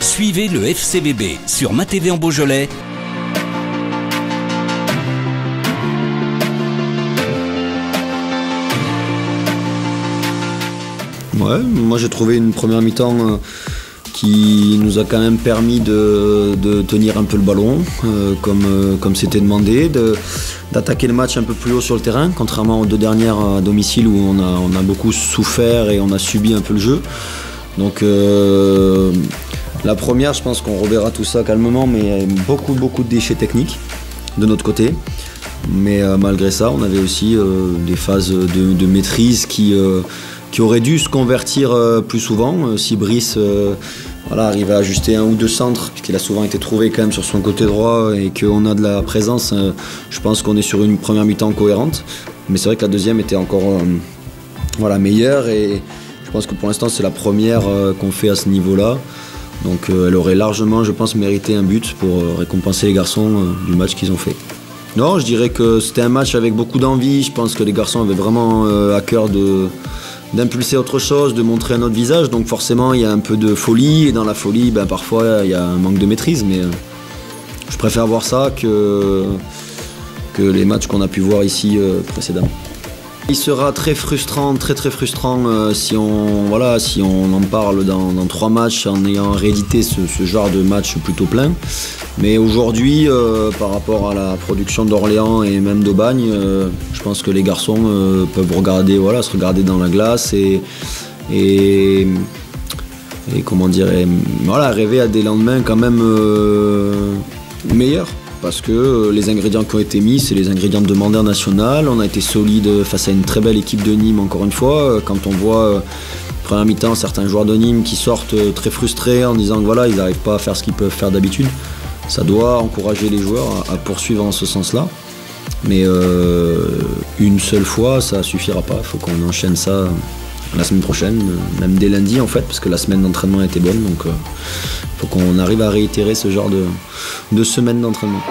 Suivez le FCBB sur MaTV en Beaujolais. Ouais, moi j'ai trouvé une première mi-temps qui nous a quand même permis de tenir un peu le ballon, comme c'était demandé, d'attaquer le match un peu plus haut sur le terrain, contrairement aux deux dernières à domicile où on a beaucoup souffert et on a subi un peu le jeu. Donc la première, je pense qu'on reverra tout ça calmement, mais beaucoup de déchets techniques de notre côté. Mais malgré ça, on avait aussi des phases de maîtrise qui auraient dû se convertir plus souvent. Si Brice arrive à ajuster un ou deux centres, puisqu'il a souvent été trouvé quand même sur son côté droit et qu'on a de la présence, je pense qu'on est sur une première mi-temps cohérente. Mais c'est vrai que la deuxième était encore meilleure et je pense que pour l'instant c'est la première qu'on fait à ce niveau-là. Donc elle aurait largement, je pense, mérité un but pour récompenser les garçons du match qu'ils ont fait. Non, je dirais que c'était un match avec beaucoup d'envie. Je pense que les garçons avaient vraiment à cœur d'impulser autre chose, de montrer un autre visage. Donc forcément, il y a un peu de folie. Et dans la folie, parfois, il y a un manque de maîtrise. Mais je préfère voir ça que les matchs qu'on a pu voir ici précédemment. Il sera très frustrant, très frustrant si on en parle dans 3 matchs en ayant réédité ce genre de match plutôt plein. Mais aujourd'hui, par rapport à la production d'Orléans et même d'Aubagne, je pense que les garçons peuvent se regarder dans la glace et rêver à des lendemains quand même meilleurs. Parce que les ingrédients qui ont été mis, c'est les ingrédients demandés en national. On a été solide face à une très belle équipe de Nîmes, encore une fois. Quand on voit, première mi-temps, certains joueurs de Nîmes qui sortent très frustrés en disant que ils n'arrivent pas à faire ce qu'ils peuvent faire d'habitude, ça doit encourager les joueurs à poursuivre en ce sens-là. Mais une seule fois, ça ne suffira pas. Il faut qu'on enchaîne ça la semaine prochaine, même dès lundi en fait, parce que la semaine d'entraînement était bonne. Donc il faut qu'on arrive à réitérer ce genre de semaine d'entraînement.